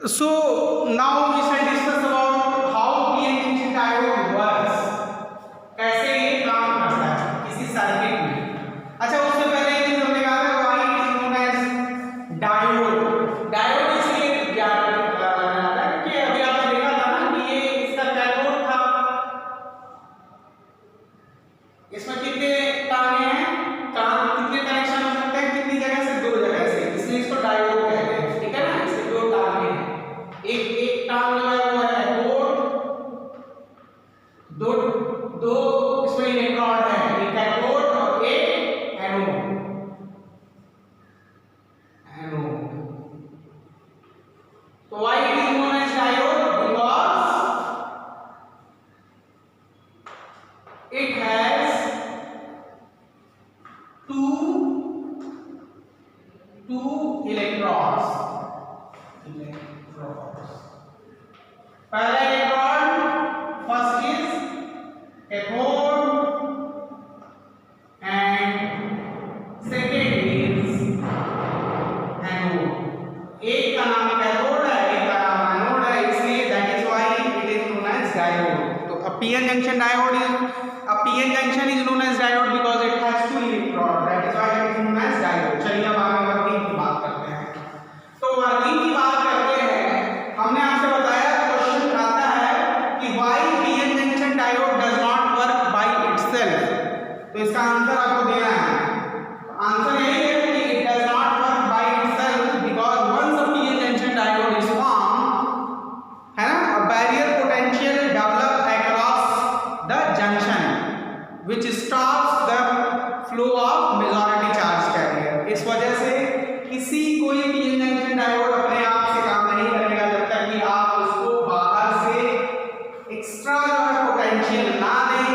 So now we shall discuss about how PN junction diode works. कैसे ये काम करता है किसी सर्किट में। अच्छा, उससे पहले एक चीज हमने कहा था why it is known as diode. Diode इसलिए जाना जाता है कि अभी आपने देखा था ना कि ये इसका कैथोड था, इसमें कितने तारे हैं, कितने कनेक्शन हो सकते हैं, कितनी जगह से, दो जगह से, इसलिए इसको डायोड कहते हैं। ठीक है ना, इसके दो तारे हैं, एक तार लगा हुआ है कैथोड, दो दो इसमें इलेक्ट्रॉन है, एक कैथोड और एक एनोड। तो why it is known as diode? Because it has two electrons. पहला electron first is cathode and second is anode. एक का नाम कैथोड है, एक का नाम एनोड है, इसलिए that is why it is known as diode. तो a PN junction diode is a PN junction is known as diode because it has two electrons, that is why it is known as diode। चलिए अब आगे working की बात करते हैं। तो working की बात करते हैं, हमने आपसे बताया क्वेश्चन आता है कि why PN junction diode does not work by itself। तो इसका आंसर आपको देना है। आंसर यही है कि it does not work by itself because once a PN junction diode is formed, है ना, a barrier potential develop across the junction which stops the flow of majority charge carrier। इस वजह से किसी कोई PN junction diode अपने आप से काम नहीं करेगा जब तक कि आप उसको बाहर से एक्स्ट्रा पोटेंशियल ना दें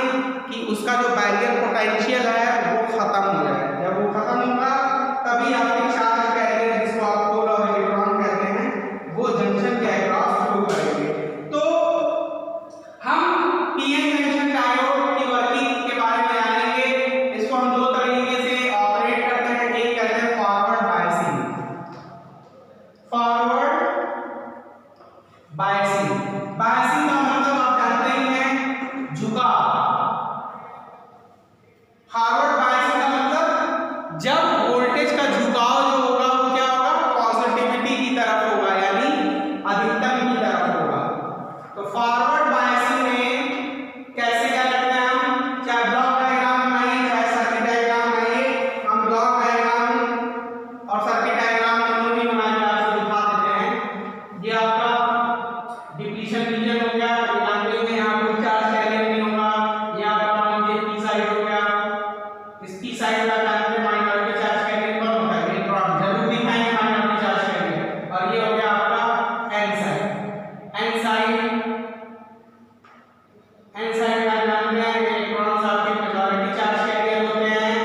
कि उसका जो बैरियर पोटेंशियल है वो खत्म हो जाए। जब वो खत्म होगा तभी आपके चार्ज कैरियर, जिसको आप होल और इलेक्ट्रॉन कहते हैं, वो जंक्शन के अक्रॉस फ्लो करेंगे। तो हम PN junction डायोड की वर्किंग के बारे में जानेंगे। इसको हम दो तरीके से ऑपरेट करते हैं। एक कहते हैं फॉरवर्ड बायसिंग। बायसिंग का मतलब आप जानते ही हैं, झुकाव। फॉरवर्ड बायसिंग का मतलब जब वोल्टेज का झुकाव जो होगा वो क्या होगा, पॉजिटिविटी की तरफ होगा, यानी अधिकतम की तरफ होगा। तो फॉरवर्ड बायसिंग में कैसे क्या करते हैं हम, चाहे ब्लॉक डायग्राम बनाइए चाहे सर्किट डायग्राम बनाइए, हम ब्लॉक डायग्राम और सर्किट डायग्राम दोनों भी बना के आपको दिखा देते हैं। ये आपका डिप्लीशन रीजन हो गया, यहाँ पे यहाँ कोई चार्ज कैरियर नहीं होगा, यहाँ पर मान लीजिए पी साइड हो गया, इस पी साइड का माइनॉरिटी चार्ज कैरियर कौन होता है, इलेक्ट्रॉन जरूर दिखाएंगे माइनॉरिटी चार्ज कैरियर। और ये हो गया आपका एन साइड। एन साइड का नाम क्या है, इलेक्ट्रॉन्स आपके मेजॉरिटी चार्ज कैरियर होते हैं।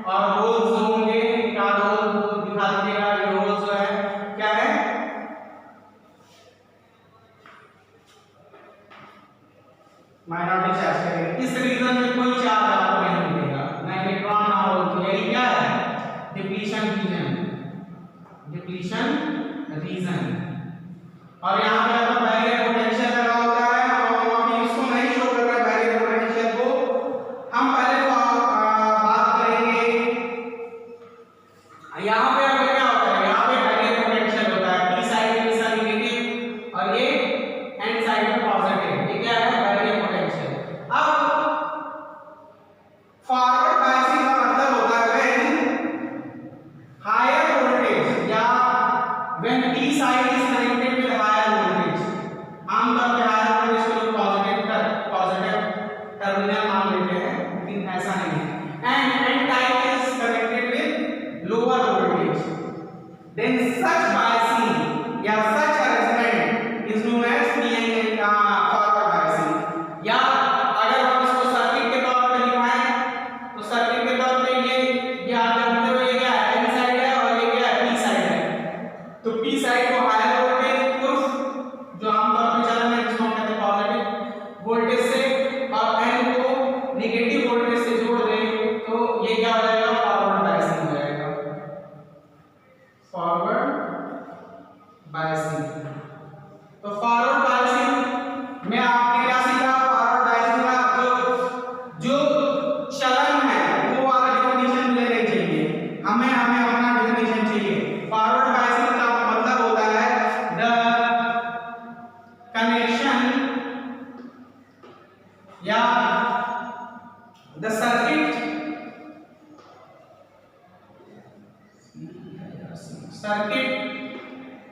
और होल्स जो होंगे, एक आध होल दिखा दीजिएगा, ये होल्स जो है क्या है, माइनॉरिटी चार्ज कैरियर। इस रीजन में कोई चार्ज आपको नहीं मिलेगा, ना इलेक्ट्रॉन ना होल। तो यही क्या है, डिप्लीशन रीजन। और यहाँ पे आपका बैरियर पोटेंशियल लगा होता है, और अभी इसको नहीं शो कर रहा है बैरियर पोटेंशियल को। हम पहले बात करेंगे यहाँ पे आपका क्या होता है, यहाँ पे बैरियर पोटेंशियल होता है, पी साइड हमेशा नेगेटिव और ये एन साइड पे पॉजिटिव। ये क्या है, बैरियर पोटेंशियल। अब फॉरवर्ड बायसिंग का मतलब होता है व्हेन हायर वोल्टेज या when P side is connected with higher voltage. आमतौर पे हायर वोल्टेज को लोग पॉजिटिव टर्मिनल मान लेते हैं, लेकिन ऐसा नहीं है। And N type is connected with lower voltage, then such biasing या such arrangement is known as PN forward biasing. या अगर हम इसको सर्किट के तौर पे दिखाएं तो सर्किट के तौर पे ये आप जानते हो ये क्या है, N साइड है और ये क्या है, P साइड है। तो P साइड को हायर वोल्टेज जो आमतौर पे चलन है जिसको कहते हैं पॉजिटिव वोल्टेज से, और N को नेगेटिव वोल्टेज से जोड़ दें तो ये क्या हो जाएगा, फॉरवर्ड बायसिंग हो जाएगा। फॉरवर्ड बायसिंग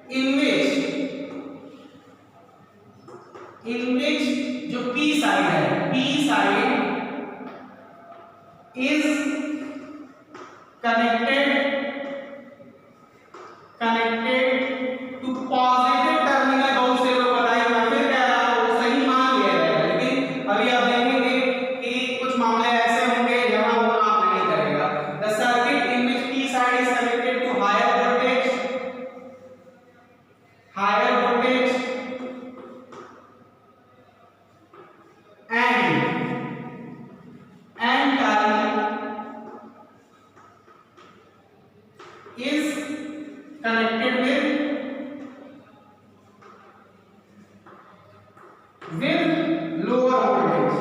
in which जो P साइड है, P side is connected to positive terminal, बहुत से लोग बताएंगे, मैं फिर कह रहा हूँ सही मान लिया जाएगा, लेकिन अभी आप देखेंगे कि कुछ मामले ऐसे होंगे जहां वो काम नहीं करेगा। The circuit in which P side is connected to higher voltage and current is connected with lower voltage।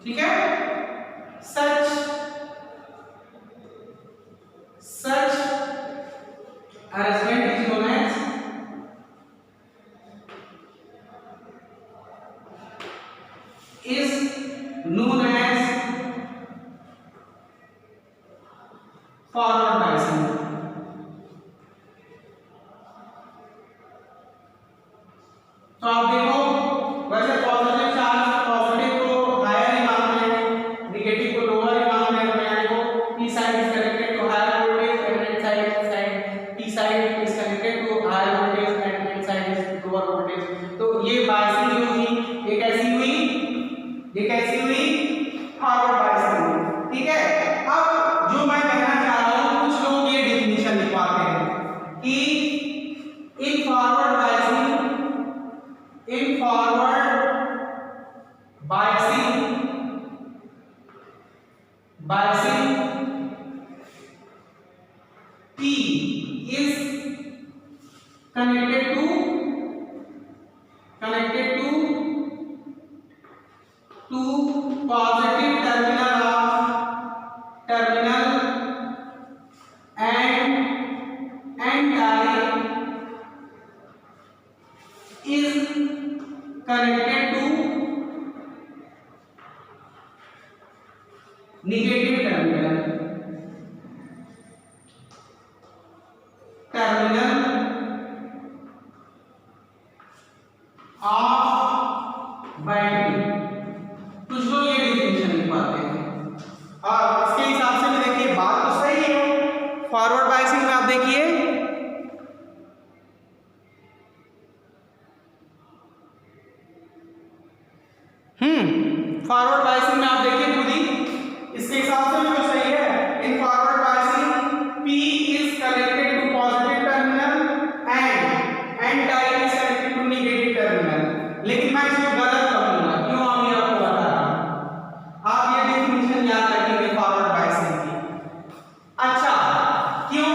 ठीक है, such arrangement is known as forward biasing। तो आप देखो, वैसे पॉजिटिव चार्ज पॉजिटिव को हायर ही मानते हैं, नेगेटिव को लोअर ही मानते हैं। तो यहाँ देखो P side is connected to higher voltage and N side P side is connected to higher voltage and N side is lower voltage. तो ये बायसिंग जो हुई, ये कैसी हुई? फॉरवर्ड बायसिंग हुई। ठीक है, अब जो मैं कहना चाह रहा हूँ, कुछ लोग ये डेफिनेशन लिख पाते हैं कि in forward biasing P is connected to positive terminal and N-type is connected to negative terminal of battery. कुछ लोग ये डिफिनेशन लिख पाते हैं और इसके हिसाब से भी देखिए बात तो सही है। फॉरवर्ड बायसिंग में आप देखिए फॉरवर्ड बायसिंग में आप देखिए खुद ही, इसके हिसाब से भी तो सही है। In forward biasing P is connected to positive terminal and N-type is connected to negative terminal। लेकिन मैं इसको गलत कहूंगा, क्यों? हम ये आपको बता रहा हूं, आप ये डेफिनेशन याद रखेंगे फॉरवर्ड बायसिंग की। अच्छा, क्यों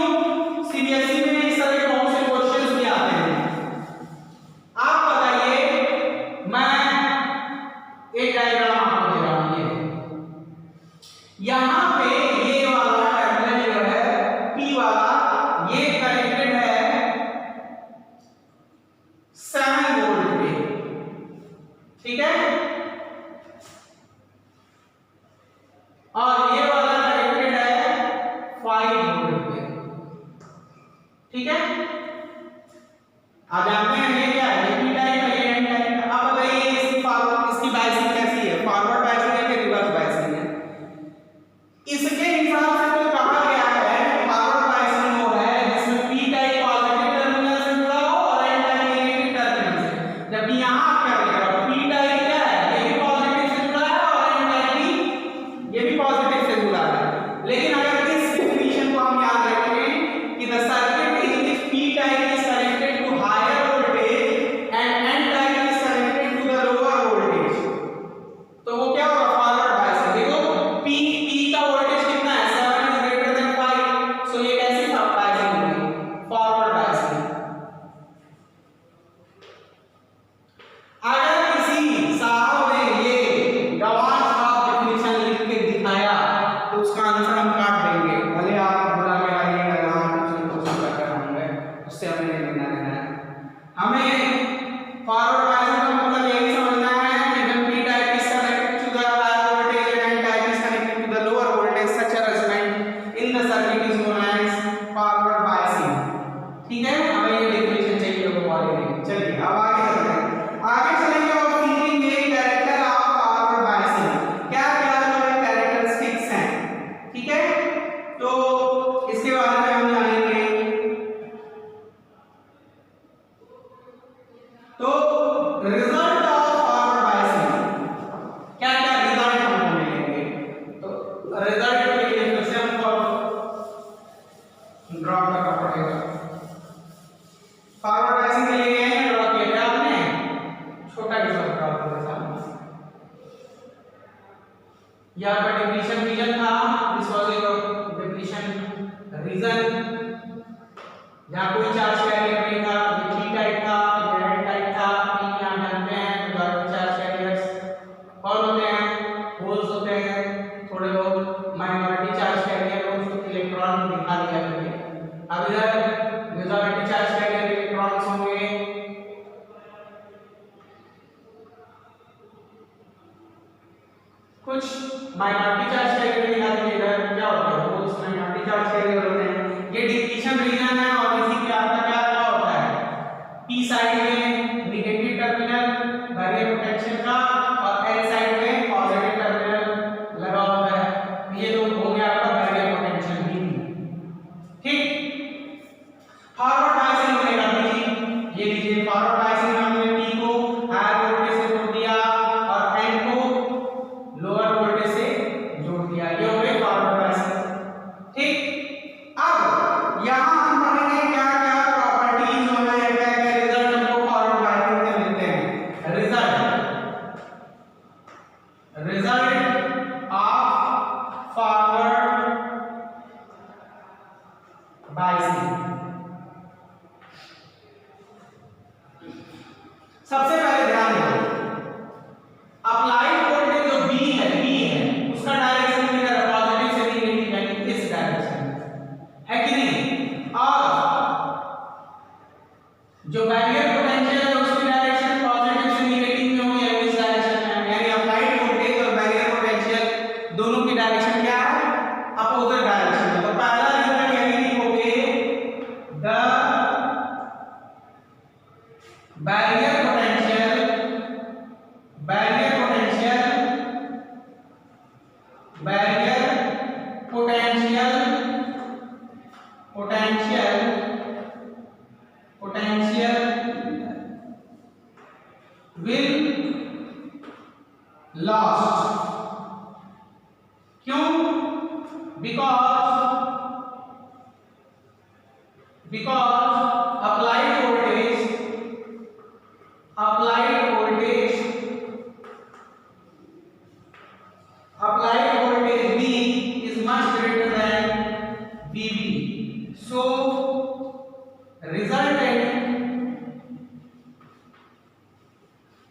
सीबीएसई में इस तरह के कौन से क्वेश्चंस भी आते हैं आप बताइए। मैं एक डायग्राम आपको दे रहा हूं, यहां पे ये वाला टर्मिनल जो है P वाला, ये कनेक्टेड है 7 वोल्ट पे। ठीक है, और ये वाला कनेक्टेड है 5 वोल्ट पे। ठीक है, आप जानते हैं ये क्या है? P टाइप है, ये N टाइप है। अब बताइए इसकी बायसिंग कैसी है? फॉरवर्ड बायसिंग है कि रिवर्स बायसिंग है? इसके हिसाब से तो कहा गया है फॉरवर्ड बायसिंग वो है जिसमें P टाइप पॉजिटिव टर्मिनल से जुड़ा हो और N टाइप नेगेटिव टर्मिनल से। जबकि यहाँ आप क्या देख रहे हो, P टाइप क्या है? ये भी पॉजिटिव से जुड़ा है और N टाइप भी ये भी पॉजिटिव से जुड़ा है। लेकिन अगर इस डेफिनेशन को हम याद रखें कि the circuit in which P type is connected to higher voltage and N type is connected to the lower voltage, तो वो क्या होगा? Forward biasing. देखो P का वोल्टेज कितना है? 7 is greater than 5, सो ये कैसी बायसिंग होगी? Forward biasing. अगर किसी साहब ने ये गवाह साहब डेफिनेशन लिख के दिखाया तो उसका आंसर हम काट देंगे। डिप्लीशन रीजन था, this was your depletion region, जहाँ कोई चार्ज कैरियर नहीं था, ये P टाइप था, ये N टाइप था, P यहाँ जानते हैं तो चार्ज कैरियर्स कौन होते हैं, होल्स होते हैं, थोड़े बहुत माइनॉरिटी चार्ज कैरियर को इलेक्ट्रॉन दिखा दिया मैंने। अब इधर मेजॉरिटी चार्ज कैरियर इलेक्ट्रॉन्स होंगे, कुछ माइनॉरिटी चार्ज कैरियर दिखा दिए, इधर क्या होता है, होल्स माइनॉरिटी चार्ज कैरियर होते हैं। ये डिप्लीशन रीजन है और इसी के आपका क्या होता है, P साइड में नेगेटिव टर्मिनल बैरियर पोटेंशियल का और N साइड में पॉजिटिव टर्मिनल लगा होता है, ये तो हो गया आपका बैरियर पोटेंशियल भी। ठीक, फॉरवर्ड बायसिंग होगा जी, ये लीजिए फॉरवर्ड बायसिंग में हमने P को हायर वोल्टेज से जोड़ दिया और N को लोअर वोल्टेज से जोड़ दिया, ये हो गई फॉरवर्ड बायसिंग। ठीक, अब यहाँ हम पढ़ेंगे क्या क्या प्रॉपर्टीज होना है, क्या क्या रिजल्ट हमको फॉरवर्ड बायसिंग से मिलते हैं। रिजल्ट ऑफ फॉरवर्ड बायसिंग, सबसे पहले ध्यान दो, अप्लाइड वोल्टेज जो B है उसका डायरेक्शन किधर है, पॉजिटिव से नेगेटिव यानी इस डायरेक्शन है कि नहीं, और जो बैरियर पोटेंशियल है उसकी डायरेक्शन पॉजिटिव से नेगेटिव में होगी इस डायरेक्शन में, यानी अप्लाइड वोल्टेज और बैरियर पोटेंशियल दोनों की डायरेक्शन क्या है, अपोजिट डायरेक्शन में। तो पहला रिजल्ट यानी लिखोगे the barrier potential will lost, क्यों, because applied voltage B is much greater than VB, so resultant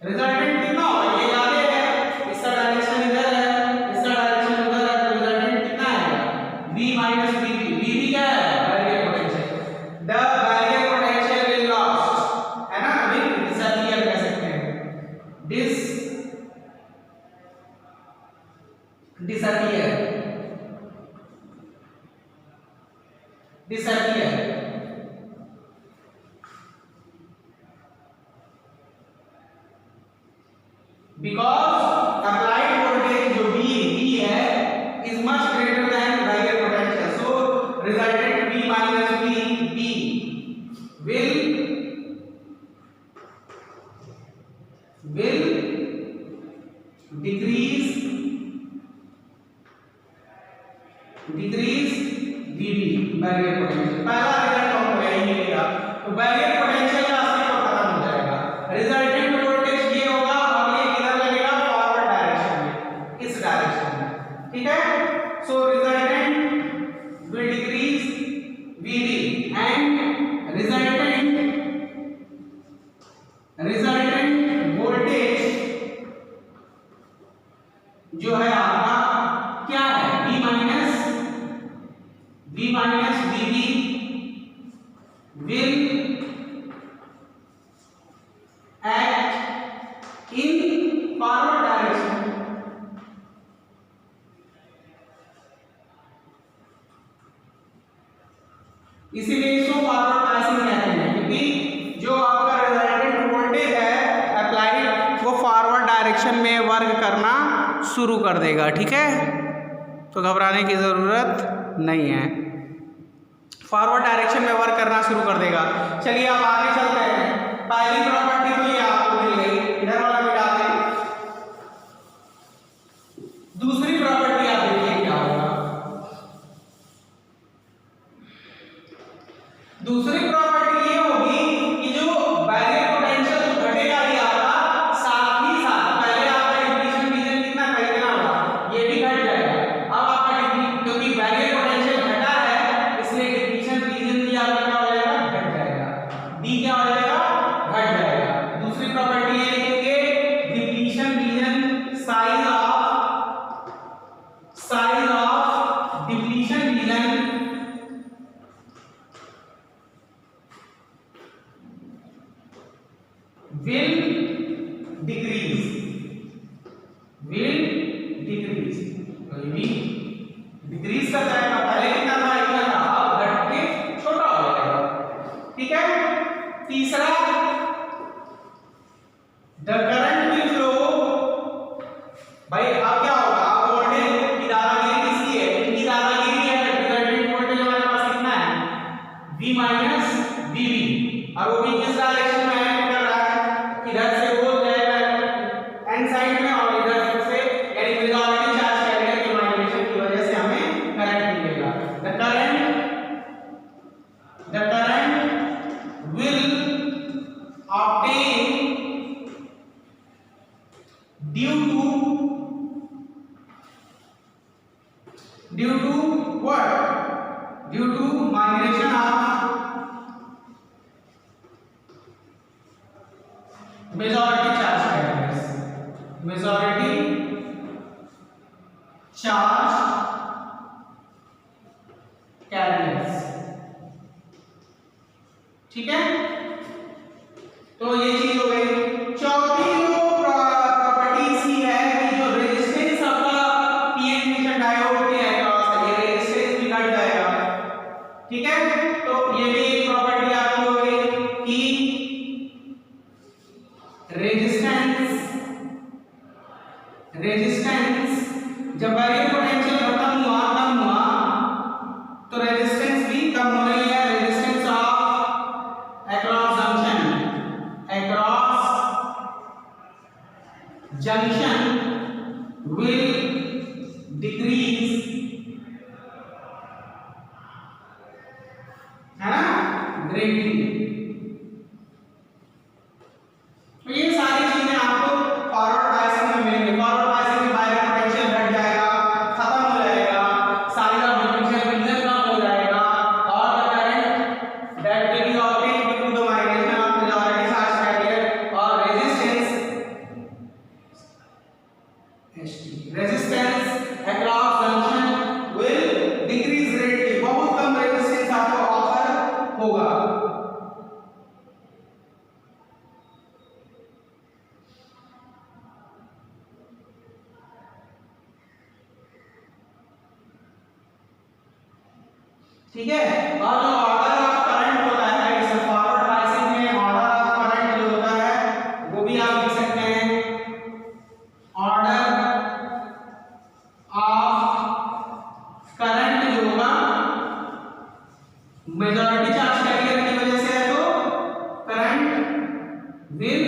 कितना होगा, ये ज्यादा है, इसका डायरेक्शन इधर है, इसका डायरेक्शन उधर है, तो रिजल्टेंट कितना आएगा, V माइनस VB। VB क्या है, barrier potential, the barrier potential will lost, है ना, अभी डिसअपियर कह सकते हैं, डिसअपियर because applied voltage जो B है is much greater than barrier potential, so resultant B minus B will decrease VB barrier potential। पहला रिजल्ट हम हो यही मिलेगा, तो बैरियर पोटेंशियल का असली तो खत्म हो जाएगा, रिजल्टेंट वोल्टेज ये होगा और ये किधर लगेगा, फॉरवर्ड डायरेक्शन में, इस डायरेक्शन में। ठीक है, so resultant will decrease VB and resultant voltage जो है आपका क्या है, V minus VB will act in forward direction, इसीलिए इसको फॉरवर्ड बायसिंग कहते हैं, क्योंकि जो आपका रिजल्टेंट वोल्टेज है अप्लाइड वो फॉरवर्ड डायरेक्शन में वर्क करना शुरू कर देगा। ठीक है, तो घबराने की ज़रूरत नहीं है, फॉरवर्ड डायरेक्शन में वर्क करना शुरू कर देगा। चलिए अब आगे चलते हैं, पहली प्रॉपर्टी तो ये आपको मिल गई, इधर वाला मिटा दें। दूसरी प्रॉपर्टी आप देखिए क्या होगा, दूसरी प्रॉपर्टी ये होगी कि जो बैरियर पोटेंशियल घटेगा ही आपका, साथ ही साथ पहले आपका डिप्लीशन रीजन कितना होगा, ये भी घट जाएगा। will decrease, will decrease, तो ये भी डिक्रीज कर जाएगा, पहले कितना था इतना था, अब घट के छोटा हो जाएगा। ठीक है। तीसरा द करंट विल फ्लो, भाई अब क्या होगा, अब वोल्टेज की धारागिरी किसकी है, इनकी धारागिरी है, रिजल्टेंट वोल्टेज हमारे पास कितना है V माइनस VB, और वो भी किस डायरेक्शन में है, कर रहा है इधर से वो जाएगा एन साइड में, और इधर से यानी मेजॉरिटी चार्ज कैरियर के माइग्रेशन की वजह से हमें करंट मिलेगा। The current will obtain due to what, due to migration of majority charge carriers, majority charge carriers। ठीक है, तो ये चीज हो गई। चौथी जो प्रॉपर्टीज की है कि जो रेजिस्टेंस आपका पीएन जंक्शन डायोड के अक्रॉस है, ये रेजिस्टेंस भी घट जाएगा। ठीक है, तो ये भी एक प्रॉपर्टी आपकी हो गई कि रेजिस्टेंस जब बैरियर पोटेंशियल खत्म हुआ, कम हुआ, तो रेजिस्टेंस भी कम हो रही है। Resistance of across junction will decrease, है ना, greatly। तो ये सारी चीजें आपको फॉरवर्ड बायसिंग में मिलेंगे। फॉरवर्ड बायसिंग में बैरियर पोटेंशियल घट जाएगा, खत्म हो जाएगा, साइज ऑफ डिफरेंशियल रिजन कम हो जाएगा, और the current that will be obtained due to the migration of majority charge carrier और resistance across junction will decrease greatly, बहुत कम रेजिस्टेंस आपको ऑफर होगा। ठीक है, और जो ऑर्डर ऑफ करंट होता है इस फॉरवर्ड बायसिंग में, ऑर्डर ऑफ करंट जो होता है वो भी आप लिख सकते हैं, ऑर्डर ऑफ करंट जो होगा मेजॉरिटी चार्ज कैरियर की वजह से है, तो current will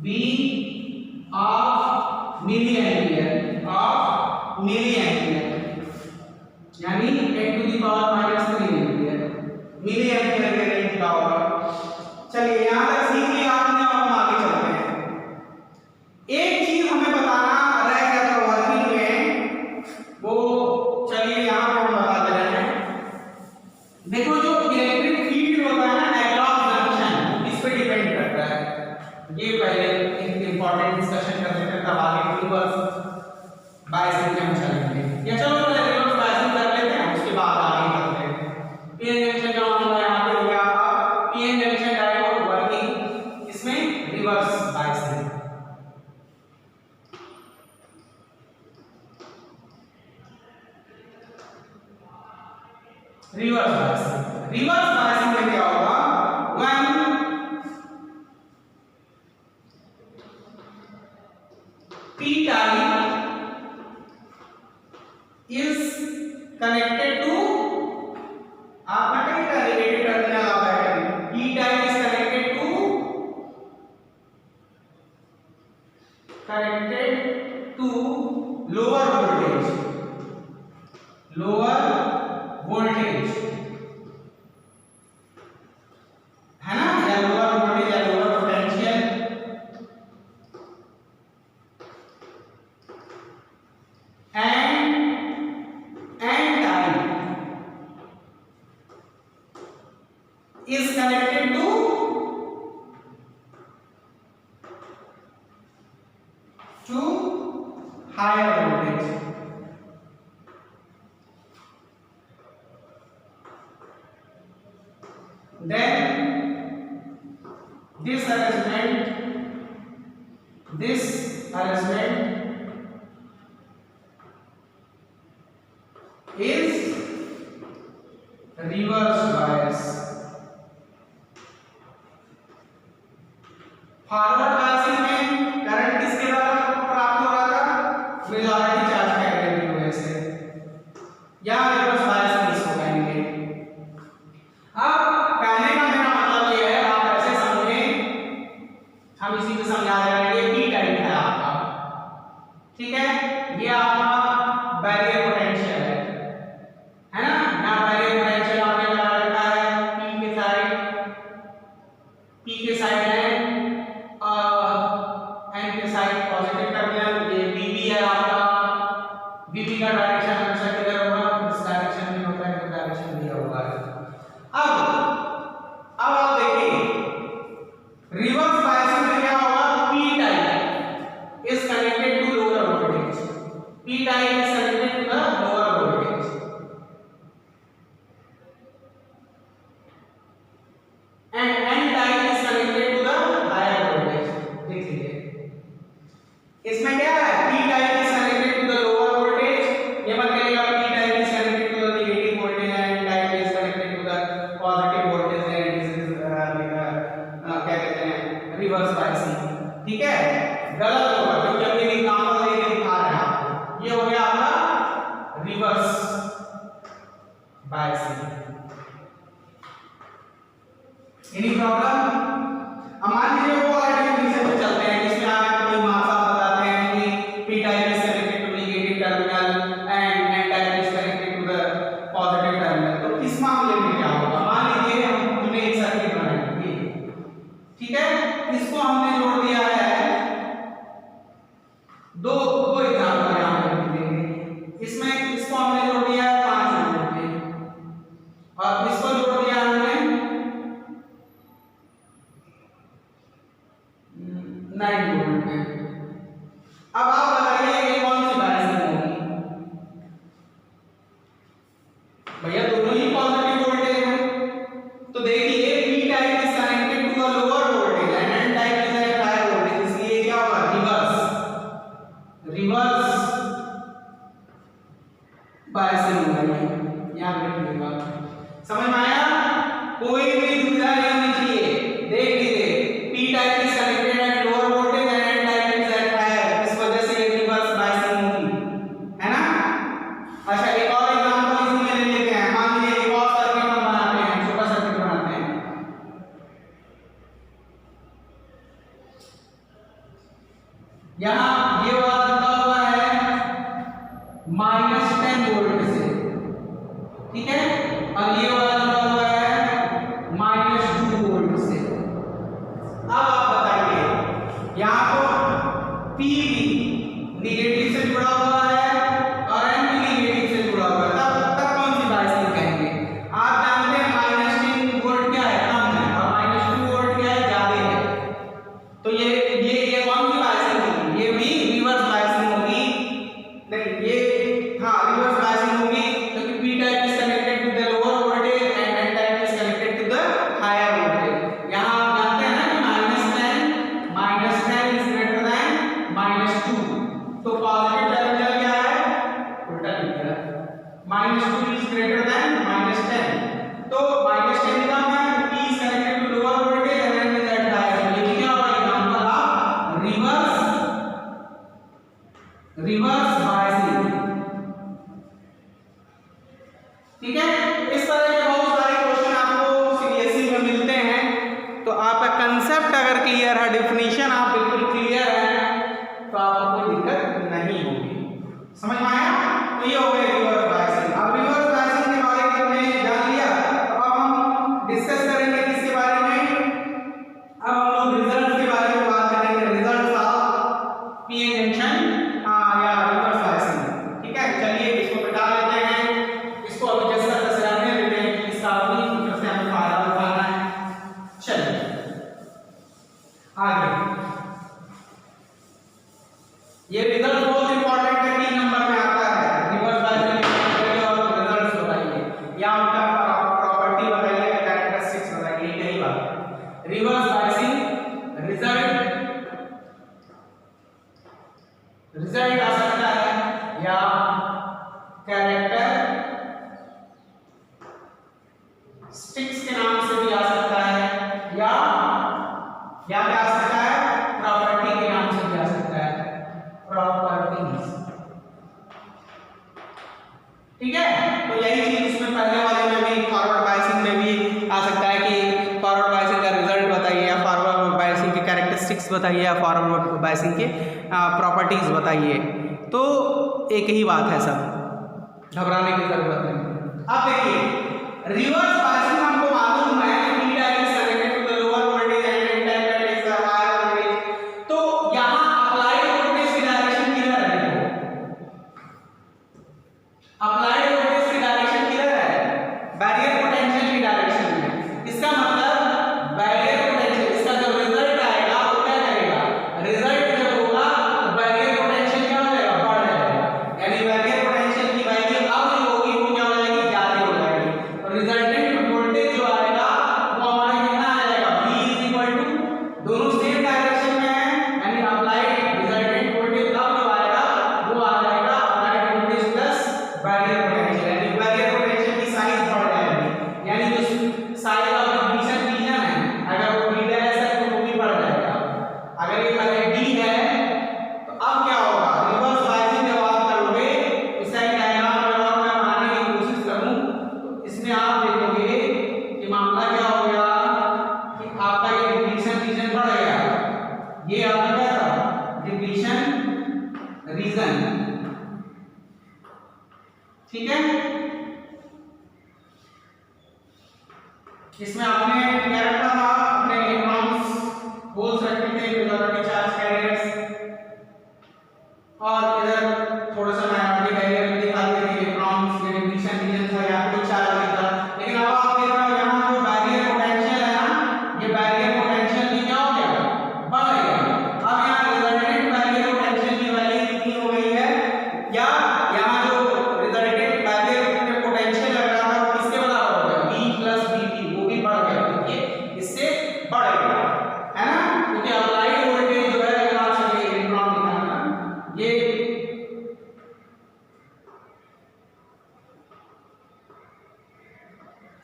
be of milliampere, यानी 10 to the power -3 ampere, milliampere के रेंज का होगा। चलिए यहां तक सीख लिया आपने, अब हम आगे चलते हैं। एक चीज हमें बताना रह गया था वर्किंग में, वो चलिए यहां पे हम बता दे रहे हैं। देखो जो इलेक्ट्रिक फील्ड होता है ना अक्रॉस जंक्शन, इस पे डिपेंड करता है। ये पहले एक इंपॉर्टेंट डिस्कशन कर लेते हैं, तब आगे रिवर्स बायसिंग में हम चलेंगे। या चलो पहले रिवर्स बायसिंग कर लेते हैं, उसके बाद आगे करते हैं। पीएन जंक्शन का मामला यहां पे हो गया, पीएन जंक्शन डायोड वर्किंग, इसमें रिवर्स बायसिंग। रिवर्स बायसिंग में क्या होगा, when p type is connected to, आपका कहीं का रिलेटेड टर्मिनल आ battery, p type is connected to lower voltage, है ना, या लोअर वोल्टेज या lower potential, and type is connected to higher voltage। then this arrangement is reverse bias. Forward biasing में current किसके द्वारा प्राप्त हो रहा था, मेजॉरिटी चार्ज कैरियर की वजह से, या रिवर्स बायसिंग इसको कहेंगे। अब कहने का मेरा मतलब ये है, आप ऐसे समझें, हम इसी से समझा रहे हैं, ये पी टाइप है आपका, ठीक है, ये आपका बैरियर पोटेंशियल है ना, यहाँ बैरियर पोटेंशियल आपने लगा रखा है पी के साइड है, एन के साइड पॉजिटिव टर्मिनल, ये बीबी है आपका, बीबी का डायरेक्शन हमेशा किधर होगा, इस डायरेक्शन में होता है, डायरेक्शन दिया हुआ है। अब आप देखिए रिवर्स बायसिंग में क्या होगा, P type is connected to lower voltage, P type is connected to the lower voltage, and N type is connected to the higher voltage. देख लीजिए इसमें क्या है, P type is connected to the lower voltage, ये मत कहिएगा P type is connected to the negative voltage and N type is connected to the positive voltage and this is क्या कहते हैं रिवर्स बायसिंग, ठीक है, गलत होगा क्योंकि हम ये एग्जांपल देके दिखा रहे हैं आपको, ये हो गया आपका रिवर्स बायसिंग। Any problem? अब मान लीजिए वो और डेफिनेशन पे चलते हैं जिसमें आप कोई मार्क्स आप बताते हैं कि P type is connected to negative terminal and N type is connected to the positive terminal, तो इस मामले में क्या होगा, मान लीजिए हमने एक सर्किट बनाई, ठीक है, इसको हमने जोड़ दिया है, दो एग्जांपल यहां पे देंगे, इसमें इसको हमने जोड़ दिया है 5 वोल्ट पे और इसको जोड़ दिया हमने 9 वोल्ट पे। अब आप बताइए ये कौन सी बायसिंग होगी, भैया दोनों ही पॉजिटिव वोल्टेज हैं, तो देखिए P type is connected to the lower voltage and N type is at higher voltage, इसलिए क्या होगा, रिवर्स बायसिंग होगी, याद रखिएगा, समझ में आया, कोई भी दुविधा नहीं होनी चाहिए। देख लीजिए P type is connected at lower voltage and N type is at higher, इस वजह से ये रिवर्स बायसिंग होगी, है ना। अच्छा एक और एग्जांपल इसी में ले लेते हैं, मान लीजिए एक और सर्किट हम बनाते हैं, छोटा सर्किट बनाते हैं, यहाँ ये वाला जुड़ा हुआ है -10 वोल्ट से, ठीक है, और ये वाला जुड़ा हुआ है -2 वोल्ट से। अब आप बताइए यहाँ तो P भी नेगेटिव से जुड़ा हुआ है और N भी नेगेटिव से जुड़ा हुआ है, तब कौन सी बायसिंग कहेंगे, आप जानते हैं -10 वोल्ट क्या है, कम है, और -2 वोल्ट क्या है, ज्यादा है, तो ये कौन सी बायसिंग होगी, ये भी रिवर्स बायसिंग होगी, नहीं ये हाँ रिवर्स बायसिंग होगी क्योंकि P type is connected to the lower voltage and N type is connected to the higher voltage. यहाँ आप जानते हैं ना कि -10 इज ग्रेटर देन -2, तो पॉजिटिव टर्मिनल क्या है, उल्टा लिख दिया, -2 इज ग्रेटर देन -10, तो -10 का है, P is connected to lower voltage and N is at higher, लेकिन क्या होगा, एग्जांपल ऑफ रिवर्स बायसिंग, ठीक है। इस तरह के बहुत सारे क्वेश्चन आपको सीबीएसई में मिलते हैं, तो आपका कंसेप्ट अगर क्लियर है, डेफिनेशन आप बिल्कुल क्लियर है, तो आपको कोई दिक्कत नहीं होगी, समझ में आया, तो ये हो गया रिवर्स बायसिंग। अब रिवर्स बायसिंग के बारे में हमने जान लिया, तो अब हम डिस्कस करेंगे किसके बारे में, अब हम लोग रिजल्ट के बारे में बात करेंगे, रिजल्ट ऑफ पीएन जंक्शन या रिवर्स बायसिंग, ठीक है। चलिए इसको मिटा लेते हैं, इसको अभी जैसा ठीक है। तो यही चीज उसमें पहले वाले में भी फॉरवर्ड बायसिंग में भी आ सकता है कि फॉरवर्ड बायसिंग का रिजल्ट बताइए, या फॉरवर्ड बायसिंग के कैरेक्टरिस्टिक्स बताइए, या फॉरवर्ड बायसिंग के प्रॉपर्टीज बताइए। तो एक ही बात है, सब घबराने की जरूरत नहीं। अब देखिए रिवर्स बायसिंग हमको मालूम है कि p direct connected to the lower voltage and n direct is the higher voltage. तो यहां अप्लाइड वोल्टेज की डायरेक्शन किधर है? देखो अप्लाइड वोल्टेज की डायरेक्शन किधर है? बैरियर पोटेंशियल की डायरेक्शन में। इसका मतलब बैरियर पोटेंशियल, इसका जो रिजल्ट आएगा वो क्या करेगा? रिजल्ट जब होगा तो बैरियर पोटेंशियल क्या हो जाएगा? बढ़ जाएगा। यानी बैरियर पोटेंशियल की वैल्यू अब जो होगी वो क्या हो जाएगी? ज्यादा हो जाएगी। और रिजल्टेंट वोल्टेज जो आएगा वो हमारा कितना आ जाएगा? V दोनों सेम डायरेक्शन में है, यानी अप्लाइड रिजल्टेंट वोल्टेज अब जो आएगा वो आ जाएगा applied voltage plus barrier potential, यानी बैरियर पोटेंशियल की साइज बढ़ जाएगी। यानी जो साइज ऑफ डिप्लीशन रीजन है, अगर वो d डैश है तो वो भी बढ़ जाएगा। अगर ये पहले d है तो अब क्या होगा? रिवर्स बायसिंग जब आप करोगे, इसका एक डायग्राम अगर मैं बनाने की कोशिश करूं तो इसमें आप देखोगे कि मामला क्या हो गया कि आपका ये डिप्लीशन रीजन बढ़ गया। ये आपका क्या था? डिप्लीशन रीजन, ठीक है। इसमें आपने क्या रखा था? अपने इलेक्ट्रॉन्स होल्स रखे थे, मेजॉरिटी चार्ज कैरियर्स, और इधर थोड़ा सा माइनॉरिटी कैरियर भी दिखाते थे इलेक्ट्रॉन्स। ये डिप्लीशन रीजन था या कोई चार्ज नहीं था। लेकिन अब आप देख रहे हो यहाँ जो बैरियर पोटेंशियल है ना, ये बैरियर पोटेंशियल भी क्या हो गया? बढ़ गया। अब यहाँ रिजल्टेंट बैरियर पोटेंशियल की वैल्यू कितनी हो गई है? या यहाँ जो रिजल्टेंट बैरियर पोटेंशियल लग रहा था वो किसके बराबर हो गया? V प्लस Vp, वो भी बढ़ गया। देखिए इससे बढ़ गया, है ना। क्योंकि अप्लाइड वोल्टेज जो है, अगर आप चलिए इलेक्ट्रॉन दिखाना, ये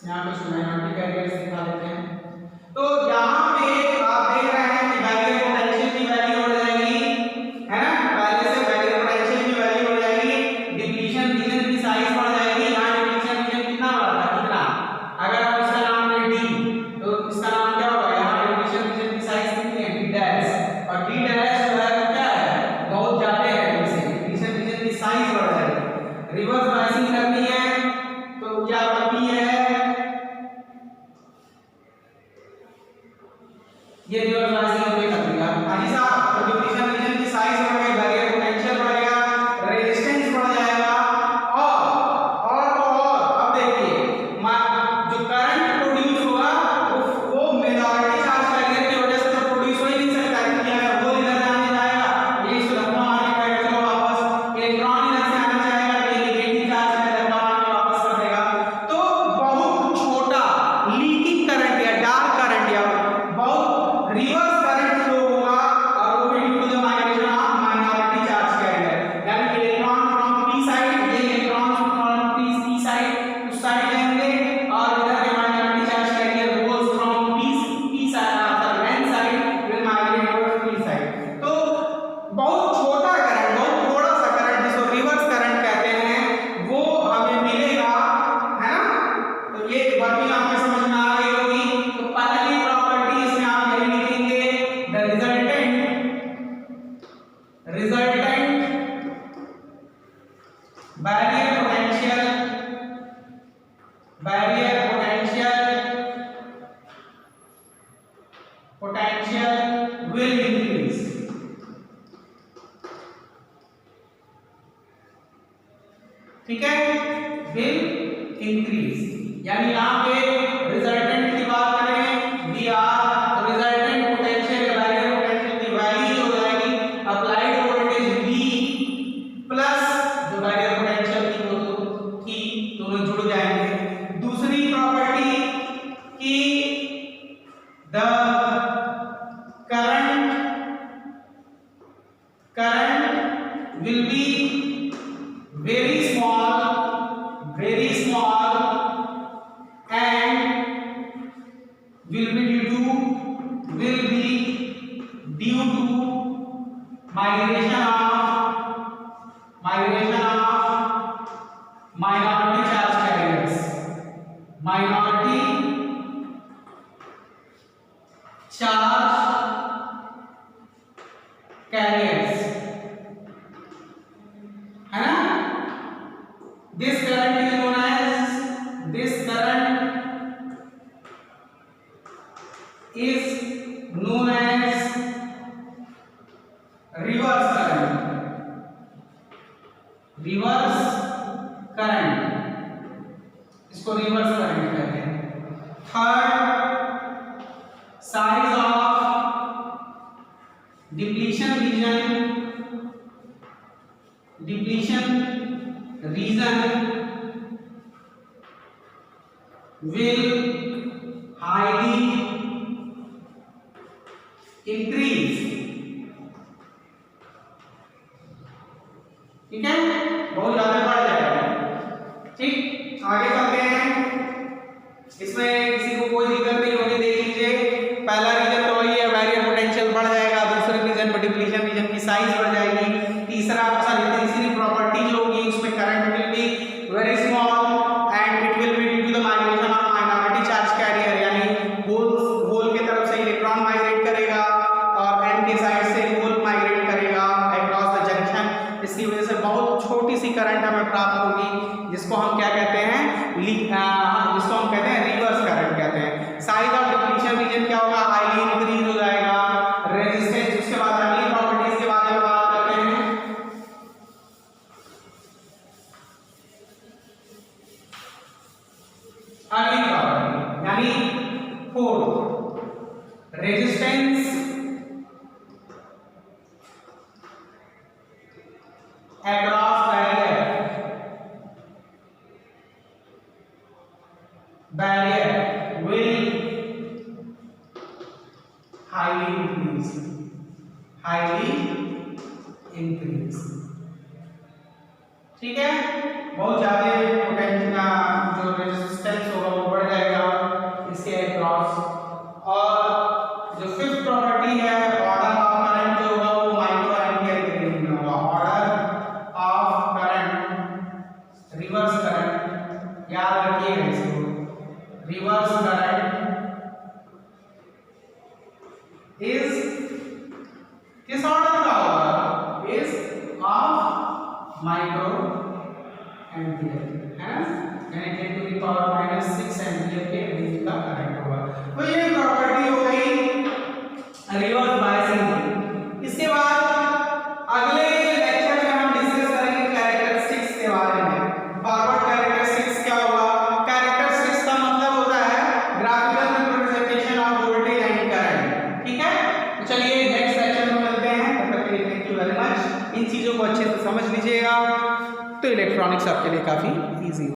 यहाँ पे माइनॉरिटी कैरियर्स दिखा देते हैं। तो यहाँ पे आप देख रहे हैं कि बैरियर पोटेंशियल की वैल्यू बढ़ जाएगी, है ना। पहले से बैरियर पोटेंशियल की वैल्यू बढ़ जाएगी, डिप्लीशन रीजन की साइज बढ़ जाएगी। यहाँ डिप्लीशन रीजन कितना बड़ा था? कितना? अगर आप इसका नाम लें d तो इसका नाम क्या होगा? यहाँ डिप्लीशन रीजन की साइज कितनी है? d डैश, और d डैश जो है वो क्या है? बहुत ज्यादा है। इससे डिप्लीशन रीजन की साइज बढ़ जाएगी। रिवर्स बायसिंग करनी है तो क्या p है, ये रिवर्स बायसिंग हमने कर दिया। हाजी साहब, तो डिप्लीशन रीजन की साइज बढ़ गई, बैरियर पोटेंशियल बढ़ गया, रेजिस्टेंस बढ़ जाएगा, और अब देखिए जो करंट प्रोड्यूस होगा वो मेजॉरिटी चार्ज कैरियर की वजह से तो प्रोड्यूस हो ही नहीं सकता, क्योंकि अगर वो इधर जाने जाएगा, ये इस धक्का मारने का चलो वापस, इलेक्ट्रॉन इधर से आना चाहेगा तो ये नेगेटिव चार्ज में धक्का मार के वापस कर देगा। तो बहुत छोटा लीकिंग करंट या डार्क करंट या बहुत रिवर्स करंट फ्लो होगा, और वो भी due to the migration of minority charge carrier. यानी इलेक्ट्रॉन फ्रॉम p साइड, ये इलेक्ट्रॉन फ्रॉम p साइड उस साइड जाएंगे, और इधर के minority charge carrier holes from p side n side will migrate towards p side. तो बहुत छोटा करंट, बहुत थोड़ा सा करंट जिसको रिवर्स करंट कहते हैं, वो हमें मिलेगा, है ना। तो ये वर्किंग आपको समझ में आ गई होगी। तो पहली प्रॉपर्टी इसमें आप यही लिखेंगे, the resultant barrier potential will increase. ठीक है, विल इंक्रीज। यानी यहाँ पे रिजल्टेंट की बात करें वी आर, तो रिजल्टेंट पोटेंशियल या बैरियर पोटेंशियल की वैल्यू हो जाएगी अप्लाइड वोल्टेज V प्लस जो बैरियर पोटेंशियल की वो थी, दोनों जुड़ जाएंगे। दूसरी प्रॉपर्टी कि the current will be very small and will be due to migration of minority charge carriers, minority charge carriers, है ना? This current is known as reverse current, reverse current, इसको रिवर्स करंट कहते हैं। Third, size of depletion region will highly increase, ठीक है, बहुत ज्यादा बढ़ जाएगा। ठीक, आगे चलते हैं। इसमें किसी को कोई दिक्कत नहीं होगी। देख लीजिए, पहला रीजन तो वही है, बैरियर पोटेंशियल बढ़ जाएगा। दूसरे रीजन में डिप्लीशन रीजन की साइज बढ़ जाएगी। तीसरी प्रॉपर्टी जो होगी उसमें current will be very small and it will be due to the migration of minority charge carrier, यानी होल के तरफ से इलेक्ट्रॉन माइग्रेट करेगा और एन के साइड से होल माइग्रेट करेगा अक्रॉस द जंक्शन। इसकी वजह से बहुत छोटी सी करंट हमें प्राप्त होगी, जिसको हम क्या कहते हैं, जिसको हम कहते हैं रिवर्स करंट कहते हैं। साइज ऑफ डिप्लीशन रीजन क्या होगा, हाईली इंक्रीज हो जाएगा। रेजिस्टेंस, उसके बाद अगली प्रॉपर्टीज के बारे में बात करते हैं। अगली प्रॉपर्टी यानी fourth, resistance across barrier will highly increase, ठीक है, बहुत ज्यादा जो रेजिस्टेंस होगा वो बढ़ जाएगा इसके अक्रॉस। और जो फिफ्थ प्रॉपर्टी है, ऑर्डर ऑफ करंट जो होगा वो माइक्रो एम्पियर के रेंज में होगा। Order of current, reverse current, याद रखिएगा इसको, रिवर्स करंट इज किस ऑर्डर का होगा, इज ऑफ माइक्रो एम्पियर, है ना, यानी 10⁻⁻6 एम्पियर के रेंज का करंट होगा। तो ये प्रॉपर्टी हो गई रिवर्स बायसिंग की। इसके बाद अगले लेक्चर में हम डिस्कस करेंगे कैरेक्टरिस्टिक्स के बारे में। फॉरवर्ड कैरेक्टरिस्टिक्स क्या होगा, कैरेक्टरिस्टिक्स का मतलब होता है graphical representation of voltage and current, ठीक है। तो चलिए नेक्स्ट लेक्चर में मिलते हैं, तब तक के लिए थैंक यू वेरी मच। इन चीजों को अच्छे से समझ लीजिएगा तो इलेक्ट्रॉनिक्स आपके लिए काफी इजी